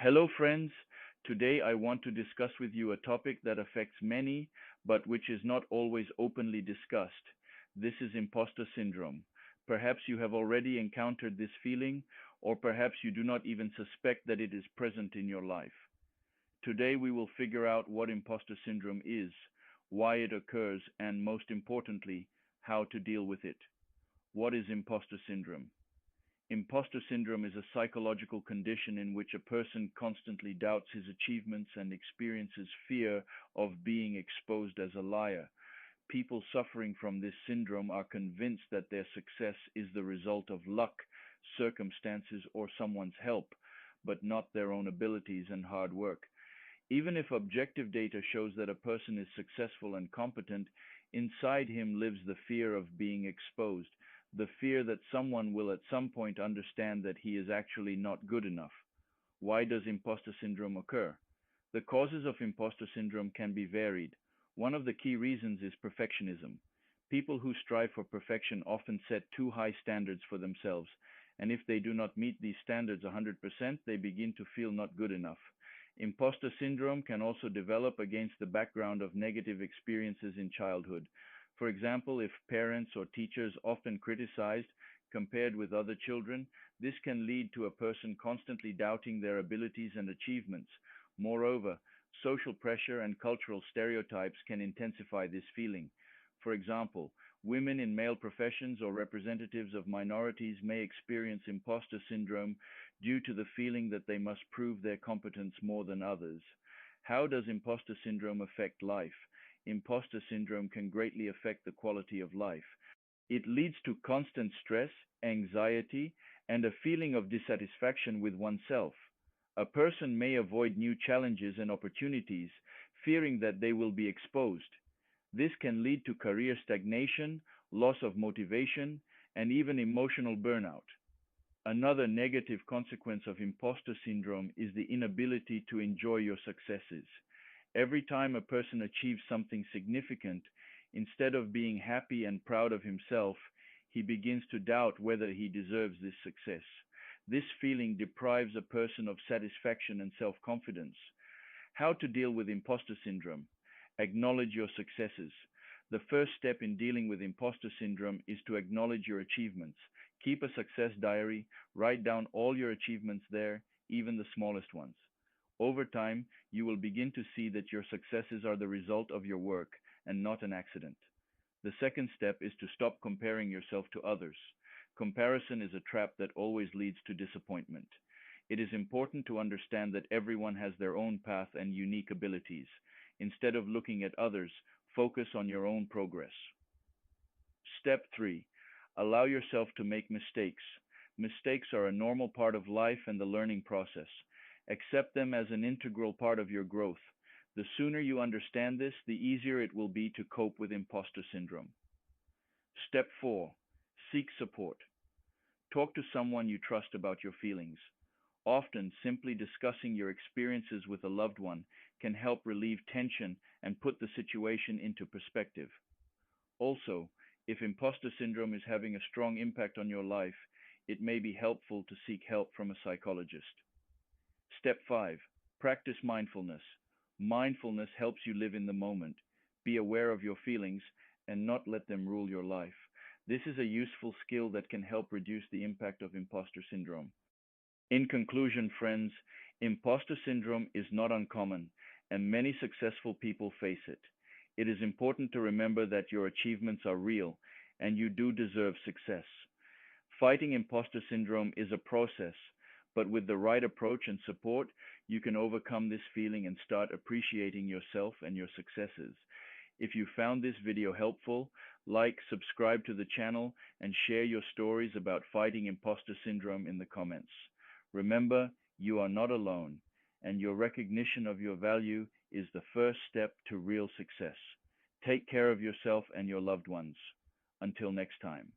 Hello, friends. Today I want to discuss with you a topic that affects many, but which is not always openly discussed. This is imposter syndrome. Perhaps you have already encountered this feeling, or perhaps you do not even suspect that it is present in your life. Today we will figure out what imposter syndrome is, why it occurs, and most importantly, how to deal with it. What is imposter syndrome? Imposter syndrome is a psychological condition in which a person constantly doubts his achievements and experiences fear of being exposed as a liar. People suffering from this syndrome are convinced that their success is the result of luck, circumstances, or someone's help, but not their own abilities and hard work. Even if objective data shows that a person is successful and competent, inside him lives the fear of being exposed, the fear that someone will at some point understand that he is actually not good enough. Why does imposter syndrome occur? The causes of imposter syndrome can be varied. One of the key reasons is perfectionism. People who strive for perfection often set too high standards for themselves, and if they do not meet these standards 100%, they begin to feel not good enough. Imposter syndrome can also develop against the background of negative experiences in childhood. For example, if parents or teachers often criticized compared with other children, this can lead to a person constantly doubting their abilities and achievements. Moreover, social pressure and cultural stereotypes can intensify this feeling. For example, women in male professions or representatives of minorities may experience imposter syndrome due to the feeling that they must prove their competence more than others. How does imposter syndrome affect life? Imposter syndrome can greatly affect the quality of life. It leads to constant stress, anxiety, and a feeling of dissatisfaction with oneself. A person may avoid new challenges and opportunities, fearing that they will be exposed. This can lead to career stagnation, loss of motivation, and even emotional burnout. Another negative consequence of imposter syndrome is the inability to enjoy your successes. Every time a person achieves something significant, instead of being happy and proud of himself, he begins to doubt whether he deserves this success. This feeling deprives a person of satisfaction and self confidence. How to deal with imposter syndrome? Acknowledge your successes. The first step in dealing with imposter syndrome is to acknowledge your achievements. Keep a success diary, write down all your achievements there, even the smallest ones. Over time, you will begin to see that your successes are the result of your work and not an accident. The second step is to stop comparing yourself to others. Comparison is a trap that always leads to disappointment. It is important to understand that everyone has their own path and unique abilities. Instead of looking at others, focus on your own progress. Step 3. Allow yourself to make mistakes. Mistakes are a normal part of life and the learning process. Accept them as an integral part of your growth. The sooner you understand this, the easier it will be to cope with imposter syndrome. Step 4. Seek support. Talk to someone you trust about your feelings. Often, simply discussing your experiences with a loved one can help relieve tension and put the situation into perspective. Also, if imposter syndrome is having a strong impact on your life, it may be helpful to seek help from a psychologist. Step 5. Practice mindfulness. Mindfulness helps you live in the moment. Be aware of your feelings and not let them rule your life. This is a useful skill that can help reduce the impact of imposter syndrome. In conclusion, friends, imposter syndrome is not uncommon, and many successful people face it. It is important to remember that your achievements are real, and you do deserve success. Fighting imposter syndrome is a process, but with the right approach and support, you can overcome this feeling and start appreciating yourself and your successes. If you found this video helpful, like, subscribe to the channel, and share your stories about fighting imposter syndrome in the comments. Remember, you are not alone, and your recognition of your value is the first step to real success. Take care of yourself and your loved ones. Until next time.